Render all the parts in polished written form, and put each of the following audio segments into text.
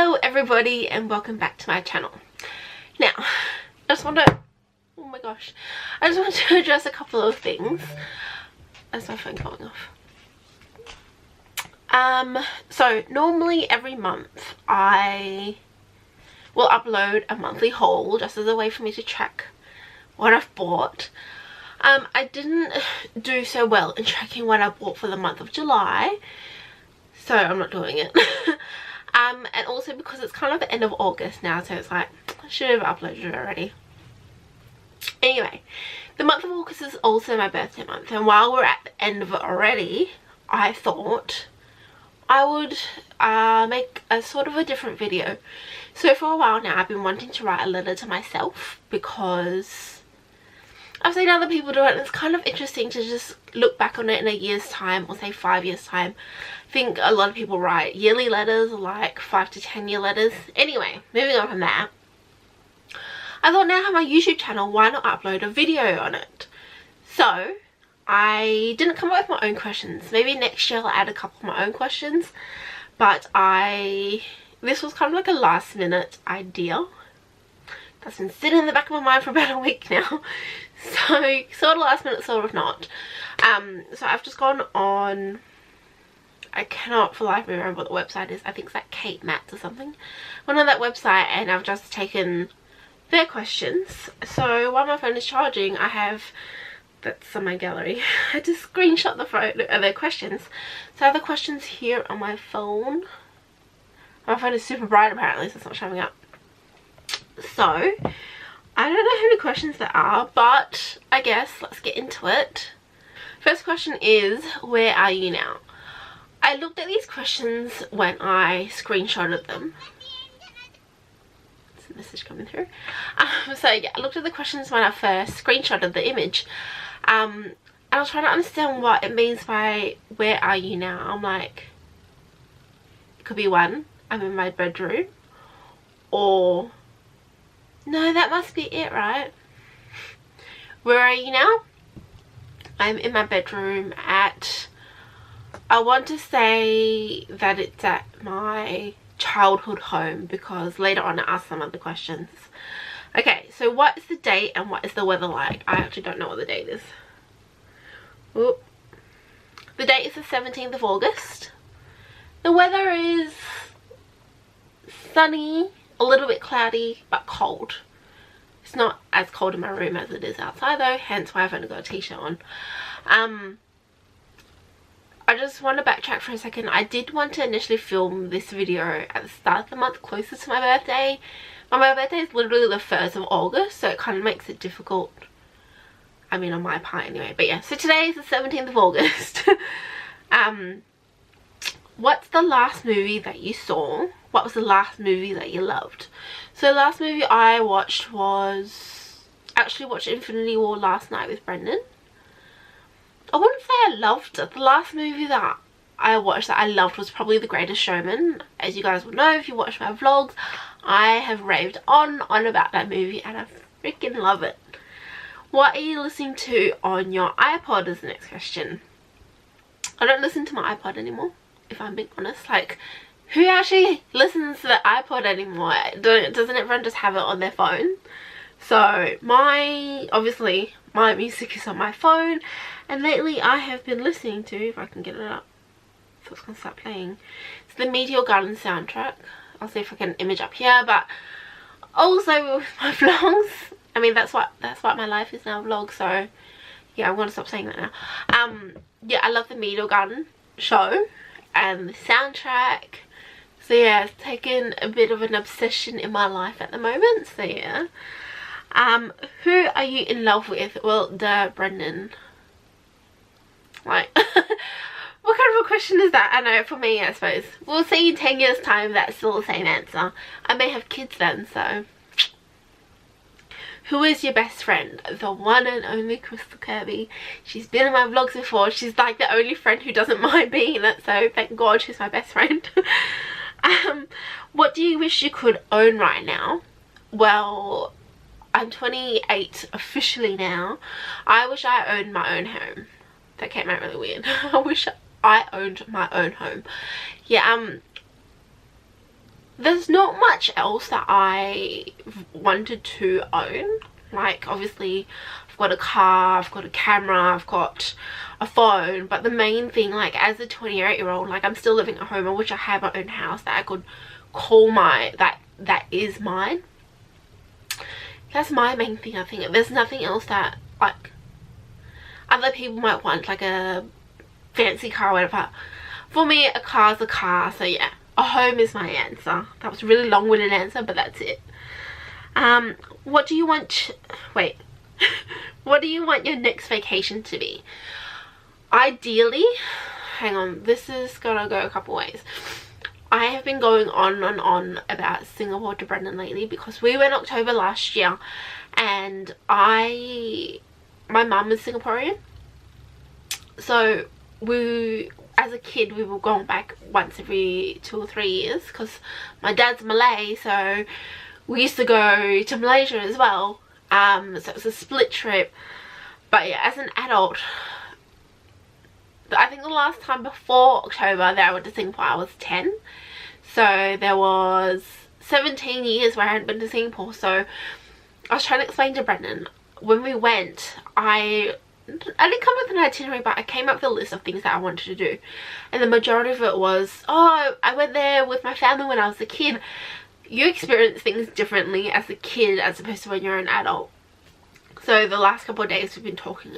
Hello everybody and welcome back to my channel. Now, I just want to, oh my gosh, I just want to address a couple of things. That's my phone going off. So normally every month I will upload a monthly haul just as a way for me to track what I've bought. I didn't do so well in tracking what I bought for the month of July, so I'm not doing it. And also because it's kind of the end of August now, so it's like I should have uploaded it already. Anyway, the month of August is also my birthday month, and while we're at the end of it already, I thought I would make a sort of a different video. So for a while now I've been wanting to write a letter to myself because I've seen other people do it and it's kind of interesting to just look back on it in a year's time, or say 5 years time. I think a lot of people write yearly letters, or like 5 to 10 year letters. Anyway, moving on from that, I thought now I have my YouTube channel, why not upload a video on it? So I didn't come up with my own questions. Maybe next year I'll add a couple of my own questions, but this was kind of like a last minute idea that's been sitting in the back of my mind for about a week now. So sort of last minute, sort of not. So I've just gone on, I cannot for life remember what the website is. I think it's like Kate Matts or something. Went on that website and I've just taken their questions. So while my phone is charging, I have, that's on my gallery, I had to screenshot the photo of their questions. So I have the questions here on my phone. My phone is super bright apparently, so it's not showing up. So I don't know how many questions there are, but I guess let's get into it. First question is, where are you now? I looked at these questions when I screenshotted them. There's a message coming through. So yeah, I looked at the questions when I first screenshotted the image. I was trying to understand what it means by where are you now. I'm like, it could be one, I'm in my bedroom, or no, that must be it, right? Where are you now? I'm in my bedroom at, I want to say that it's at my childhood home, because later on I asked some other questions. Okay, so what is the date and what is the weather like? I actually don't know what the date is. Oop. The date is the 17th of August. The weather is sunny, a little bit cloudy, but cold. It's not as cold in my room as it is outside though, hence why I've only got a t-shirt on. I just want to backtrack for a second. I did want to initially film this video at the start of the month, closer to my birthday. My birthday is literally the 1st of August, so it kind of makes it difficult. I mean, on my part anyway. But yeah, so today is the 17th of August. What's the last movie that you saw? What was the last movie that you loved? So the last movie I watched was, actually watched Infinity War last night with Brendan. I wouldn't say I loved it. The last movie that I watched that I loved was probably The Greatest Showman. As you guys will know if you watch my vlogs, I have raved on about that movie and I freaking love it. What are you listening to on your iPod is the next question. I don't listen to my iPod anymore, if I'm being honest. Like, who actually listens to the iPod anymore? Doesn't everyone just have it on their phone? So obviously my music is on my phone, and lately I have been listening to, if I can get it up so it's gonna start playing, it's the Meteor Garden soundtrack. I'll see if I can image up here, but also with my vlogs, I mean that's what my life is now, vlog. So yeah, I'm gonna stop saying that now. Yeah, I love the Meteor Garden show and the soundtrack. So yeah, it's taken a bit of an obsession in my life at the moment. So yeah. Who are you in love with? Well, Brendan. Like, what kind of a question is that? I know, for me, I suppose. We'll see in 10 years time, that's still the same answer. I may have kids then, so. Who is your best friend? The one and only Crystal Kirby. She's been in my vlogs before. She's like the only friend who doesn't mind being in it, so thank God she's my best friend. What do you wish you could own right now? Well, I'm 28 officially now. I wish I owned my own home. That came out really weird. I wish I owned my own home. Yeah, there's not much else that I wanted to own. Like, obviously I've got a car, I've got a camera, I've got a phone, but the main thing, like, as a 28-year-old, like, I'm still living at home. I wish I had my own house that I could call my that is mine. That's my main thing. I think there's nothing else that, like, other people might want, like a fancy car or whatever. For me, a car's a car. So yeah, a home is my answer. That was a really long-winded answer, but that's it. What do you want, wait, what do you want your next vacation to be? Ideally, hang on, this is gonna go a couple ways. I have been going on and on about Singapore to Brendan lately because we went October last year, and my mum is Singaporean, so as a kid we were going back once every 2 or 3 years because my dad's Malay, so we used to go to Malaysia as well. So it was a split trip. But yeah, as an adult, I think the last time before October that I went to Singapore, I was 10. So there was 17 years where I hadn't been to Singapore. So I was trying to explain to Brendan, when we went, I didn't come with an itinerary, but I came up with a list of things that I wanted to do. And the majority of it was, oh, I went there with my family when I was a kid. You experience things differently as a kid as opposed to when you're an adult. So the last couple of days we've been talking,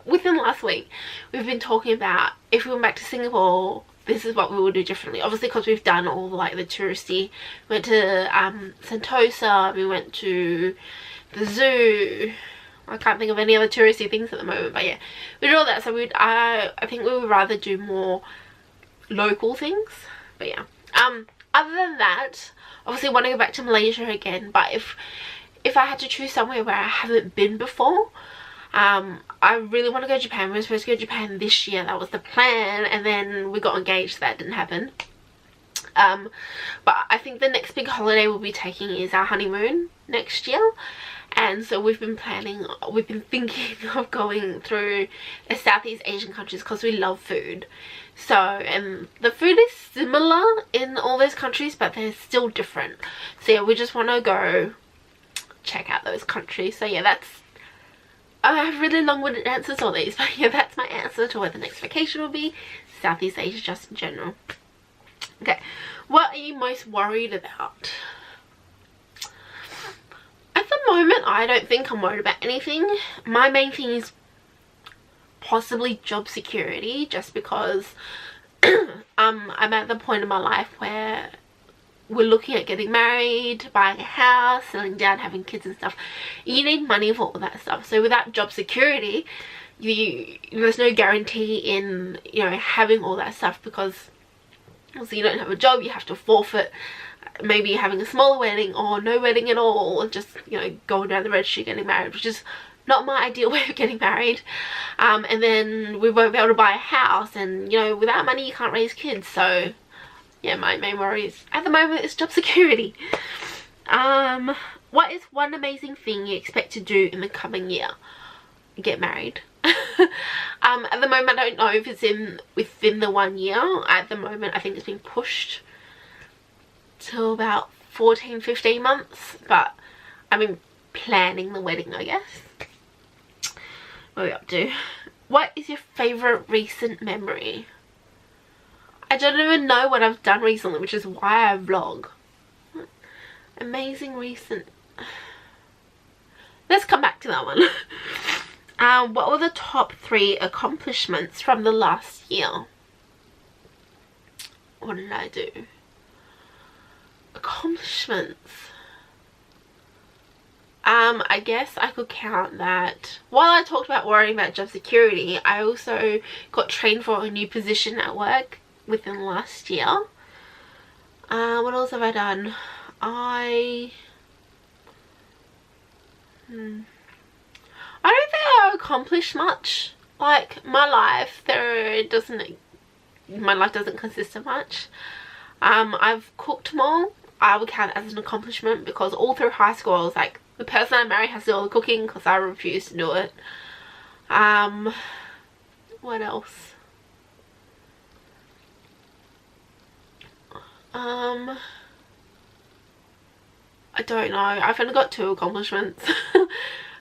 within last week, we've been talking about if we went back to Singapore, this is what we would do differently. Obviously because we've done all like the touristy, we went to Sentosa, we went to the zoo. I can't think of any other touristy things at the moment, but yeah, we did all that. So I think we would rather do more local things, but yeah. Other than that, obviously I want to go back to Malaysia again, but if I had to choose somewhere where I haven't been before, I really want to go to Japan. We were supposed to go to Japan this year, that was the plan, and then we got engaged, so that didn't happen. But I think the next big holiday we'll be taking is our honeymoon next year. And so we've been thinking of going through the Southeast Asian countries because we love food. So, and the food is similar in all those countries, but they're still different. So yeah, we just want to go check out those countries. So yeah, that's, I have really long-winded answers all these, but yeah, that's my answer to where the next vacation will be. Southeast Asia just in general. Okay, what are you most worried about? At the moment, I don't think I'm worried about anything. My main thing is possibly job security, just because I'm at the point in my life where we're looking at getting married, buying a house, settling down, having kids and stuff. You need money for all that stuff. So without job security, there's no guarantee in, you know, having all that stuff, because obviously you don't have a job, you have to forfeit maybe having a smaller wedding or no wedding at all, or just, you know, going down the registry getting married, which is not my ideal way of getting married. And then we won't be able to buy a house, and, you know, without money you can't raise kids. So yeah, my main worry is at the moment is job security. What is one amazing thing you expect to do in the coming year? Get married. At the moment I don't know if it's within the 1 year. At the moment I think it's been pushed till about 14-15 months, but I've been planning the wedding, I guess. What are we up to? What is your favourite recent memory? I don't even know what I've done recently, which is why I vlog. Amazing recent. Let's come back to that one. What were the top 3 accomplishments from the last year? What did I do? Accomplishments. I guess I could count that while I talked about worrying about job security, I also got trained for a new position at work within last year. What else have I done? I don't think I accomplished much. Like, my life doesn't consist of much. I've cooked more. I would count it as an accomplishment, because all through high school I was like, the person I marry has to do all the cooking, because I refuse to do it. What else? I don't know. I've only got 2 accomplishments.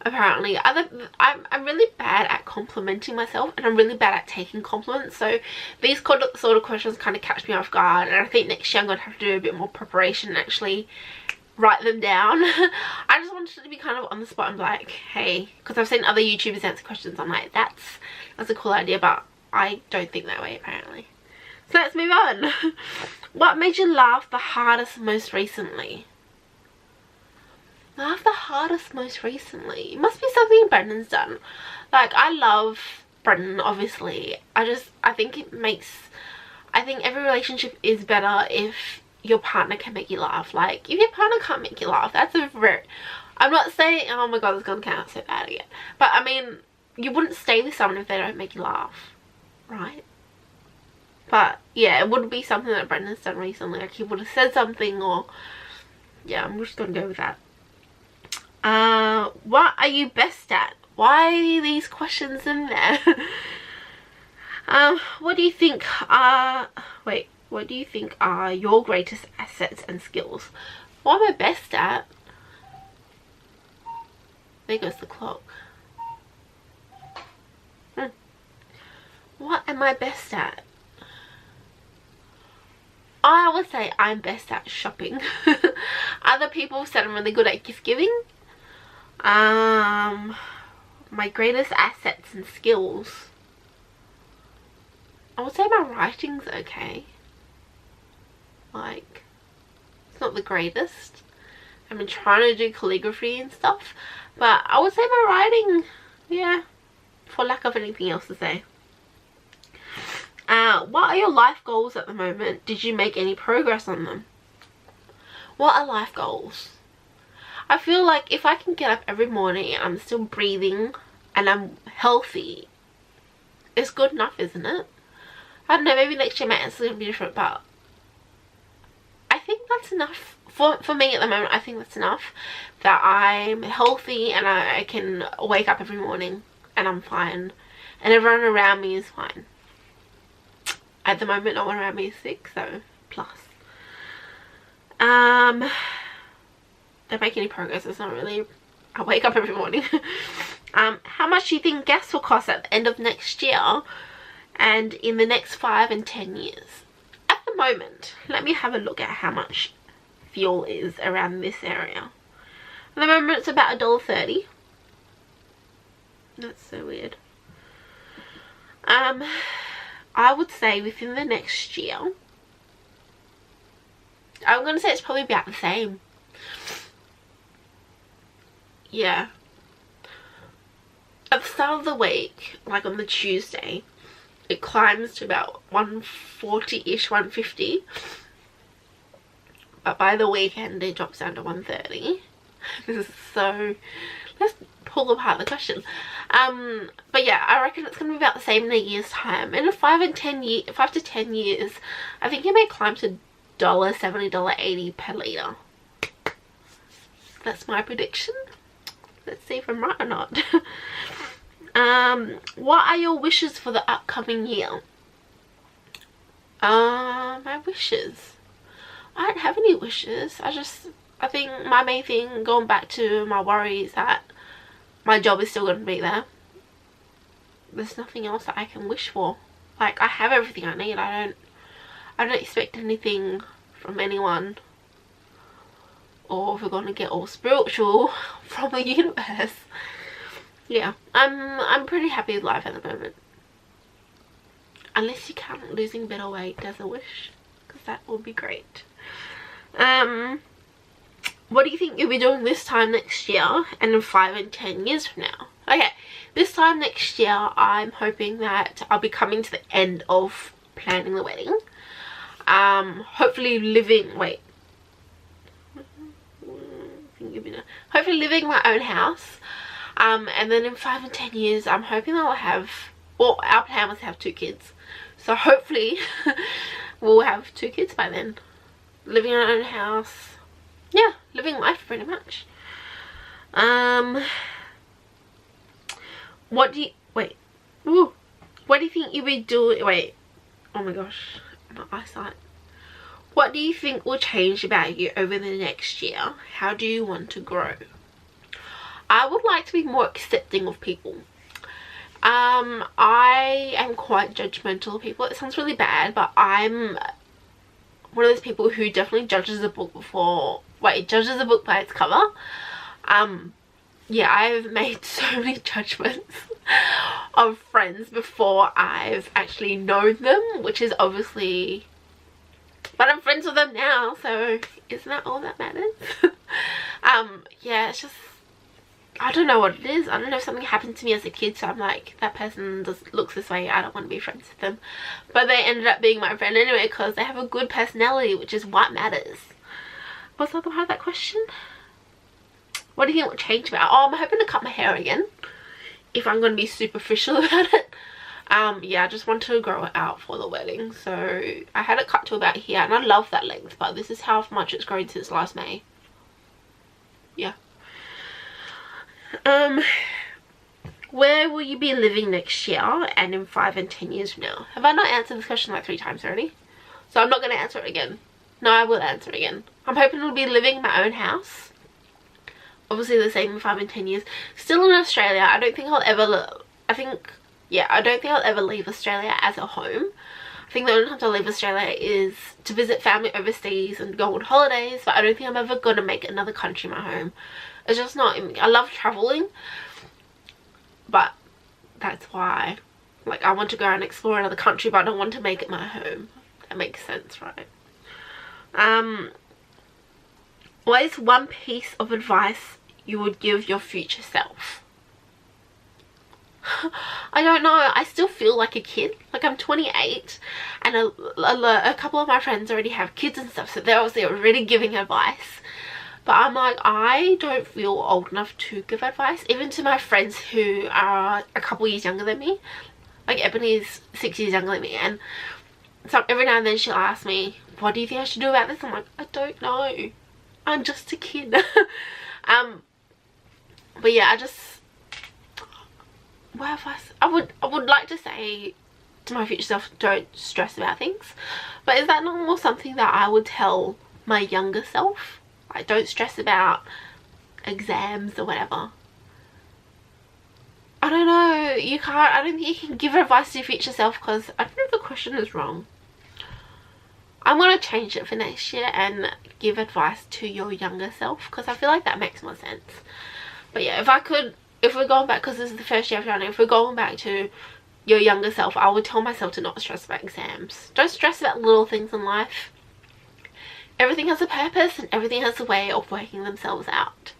Apparently. I'm really bad at complimenting myself, and I'm really bad at taking compliments, so these sort of questions kind of catch me off guard, and I think next year I'm going to have to do a bit more preparation and actually write them down. I just wanted to be kind of on the spot and be like, hey, because I've seen other YouTubers answer questions, I'm like, that's a cool idea, but I don't think that way apparently. So let's move on. What made you laugh the hardest most recently? Laugh the hardest most recently? It must be something Brendan's done. Like, I love Brendan, obviously. I think every relationship is better if your partner can make you laugh. Like, if your partner can't make you laugh, that's a very... I'm not saying, oh my god, it's gonna count so bad again. But I mean, you wouldn't stay with someone if they don't make you laugh, right? But yeah, it would be something that Brendan's done recently. Like, he would have said something, or... yeah, I'm just gonna go with that. What are you best at? Why are these questions in there? What do you think are your greatest assets and skills? What am I best at? There goes the clock. What am I best at? I would say I'm best at shopping. Other people said I'm really good at gift giving. My greatest assets and skills, I would say my writing's okay. Like, it's not the greatest. I've been trying to do calligraphy and stuff, but I would say my writing, yeah, for lack of anything else to say. What are your life goals at the moment? Did you make any progress on them? What are life goals? I feel like if I can get up every morning and I'm still breathing and I'm healthy, it's good enough, isn't it? I don't know, maybe next year my answer's going to be different, but I think that's enough. For me at the moment, I think that's enough. That I'm healthy and I can wake up every morning and I'm fine. And everyone around me is fine. At the moment, no one around me is sick, so plus. Don't make any progress. It's not really... I wake up every morning. How much do you think gas will cost at the end of next year and in the next 5 and 10 years? At the moment, let me have a look at how much fuel is around this area. At the moment, it's about $1.30. That's so weird. I would say within the next year, I'm going to say it's probably about the same. Yeah. At the start of the week, like on the Tuesday, it climbs to about 140-ish, 150. But by the weekend, it drops down to 130. This is so... Let's pull apart the question. But yeah, I reckon it's going to be about the same in a year's time. In 5 to 10 years, I think it may climb to $1.70, $1.80 per litre. That's my prediction. Let's see if I'm right or not. What are your wishes for the upcoming year? My wishes. I don't have any wishes. I think my main thing, going back to my worry, is that my job is still going to be there. There's nothing else that I can wish for. Like, I have everything I need. I don't expect anything from anyone. Or if we're going to get all spiritual from the universe. Yeah, I'm pretty happy with life at the moment. Unless you count losing a bit of weight as a wish, because that would be great. What do you think you'll be doing this time next year and in 5 and 10 years from now? Okay, this time next year, I'm hoping that I'll be coming to the end of planning the wedding. Hopefully living in my own house. And then in 5 and 10 years, I'm hoping I'll have, well, our plan was to have 2 kids. So hopefully we'll have 2 kids by then. Living in our own house. Yeah, living life pretty much. What do you think you'll be doing? Wait, oh my gosh, my eyesight. What do you think will change about you over the next year? How do you want to grow? I would like to be more accepting of people. I am quite judgmental of people. It sounds really bad, but I'm one of those people who definitely judges a book judges a book by its cover. Yeah, I've made so many judgments of friends before I've actually known them, which is obviously, but I'm friends with them now, so isn't that all that matters? Yeah, it's just, I don't know what it is. I don't know if something happened to me as a kid, so I'm like, that person looks this way, I don't want to be friends with them. But they ended up being my friend anyway because they have a good personality, which is what matters. What's the other part of that question? What do you think will change about? Oh, I'm hoping to cut my hair again, if I'm going to be superficial about it. Yeah, I just want to grow it out for the wedding. So I had it cut to about here, and I love that length, but this is how much it's grown since last May. Yeah. Where will you be living next year and in 5 and 10 years from now? Have I not answered this question like 3 times already? So I'm not going to answer it again. No, I will answer it again. I'm hoping to be living in my own house. Obviously the same in 5 and 10 years. Still in Australia. I don't think I'll ever I don't think I'll ever leave Australia as a home. I think the only time I'll leave Australia is to visit family overseas and go on holidays, but I don't think I'm ever going to make another country my home. It's just not in me. I love traveling, but that's why, like, I want to go and explore another country, but I don't want to make it my home. That makes sense, right? What is one piece of advice you would give your future self? I don't know. I still feel like a kid. Like, I'm 28 and a couple of my friends already have kids and stuff, so they're obviously already giving advice. But I'm like, I don't feel old enough to give advice, even to my friends who are a couple years younger than me. Like, Ebony's 6 years younger than me, and so every now and then she'll ask me, what do you think I should do about this? I'm like, I don't know. I'm just a kid. But yeah, I would like to say to my future self, don't stress about things. But is that not more something that I would tell my younger self? Like, don't stress about exams or whatever. I don't know. I don't think you can give advice to your future self, because I don't know if the question is wrong. I'm going to change it for next year and give advice to your younger self, because I feel like that makes more sense. But yeah, if we're going back, because this is the first year I've done it, if we're going back to your younger self, I would tell myself to not stress about exams. Don't stress about little things in life. Everything has a purpose and everything has a way of working themselves out.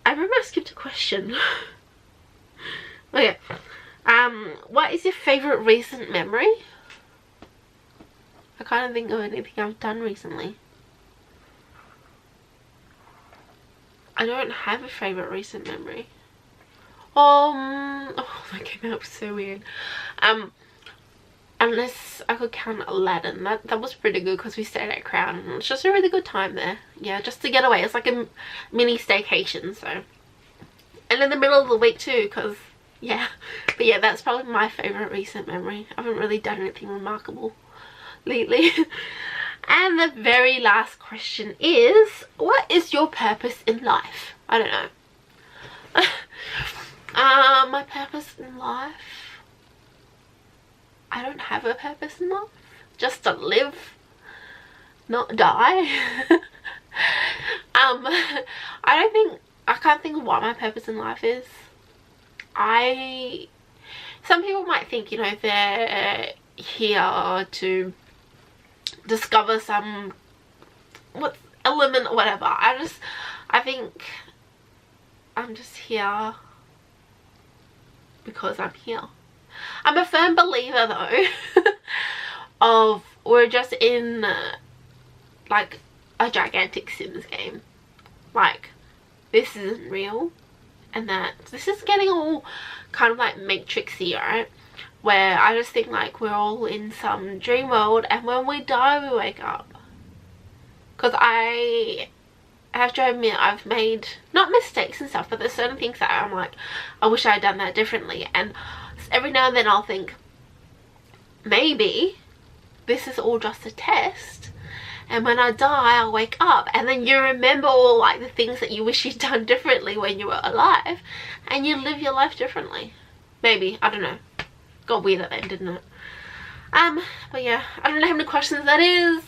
I remember I skipped a question. Okay. What is your favourite recent memory? I can't think of anything I've done recently. I don't have a favourite recent memory. Oh my god, that was so weird. Unless I could count Aladdin. That was pretty good because we stayed at Crown and it's just a really good time there. Yeah, just to get away. It's like a mini staycation, so. And in the middle of the week too, because, yeah. But yeah, that's probably my favourite recent memory. I haven't really done anything remarkable lately. And the very last question is, what is your purpose in life? I don't know. My purpose in life? I don't have a purpose in life. Just to live, not die. I can't think of what my purpose in life is. Some people might think, you know, they're here to discover some element or whatever. I think I'm just here because I'm here. I'm a firm believer though of we're just in like a gigantic Sims game. Like, this isn't real, and that this is getting all kind of like matrixy, right? Where I just think like we're all in some dream world, and when we die we wake up. Because I have to admit, I've made not mistakes and stuff, but there's certain things that I'm like, I wish I had done that differently. And every now and then I'll think, maybe this is all just a test, and when I die I'll wake up and then you remember all like the things that you wish you'd done differently when you were alive, and you live your life differently. Maybe, I don't know. Got weird at the end, didn't it? But yeah, I don't know how many questions that is,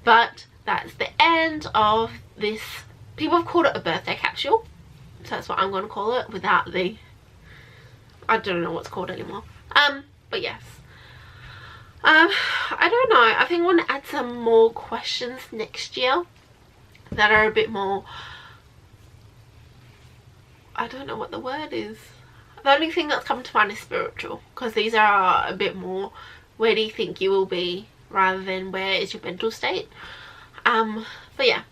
but that's the end of this. People have called it a birthday capsule, so that's what I'm going to call it, without the, I don't know what's called anymore. But yes, I don't know, I think I want to add some more questions next year that are a bit more, I don't know what the word is. The only thing that's come to mind is spiritual, because these are a bit more, where do you think you will be, rather than where is your mental state. But yeah,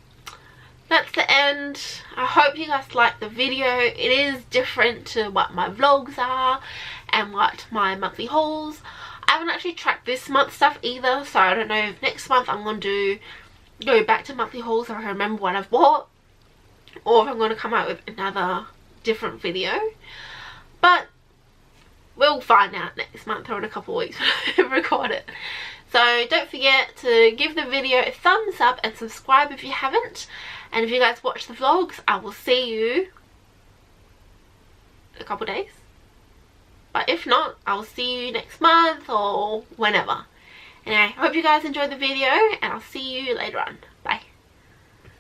that's the end. I hope you guys liked the video. It is different to what my vlogs are and what my monthly hauls. I haven't actually tracked this month's stuff either, so I don't know if next month I'm going to go back to monthly hauls so I can remember what I've bought, or if I'm going to come out with another different video. But we'll find out next month or in a couple of weeks when I record it. So don't forget to give the video a thumbs up and subscribe if you haven't. And if you guys watch the vlogs, I will see you in a couple of days. But if not, I'll see you next month or whenever. Anyway, I hope you guys enjoyed the video, and I'll see you later on.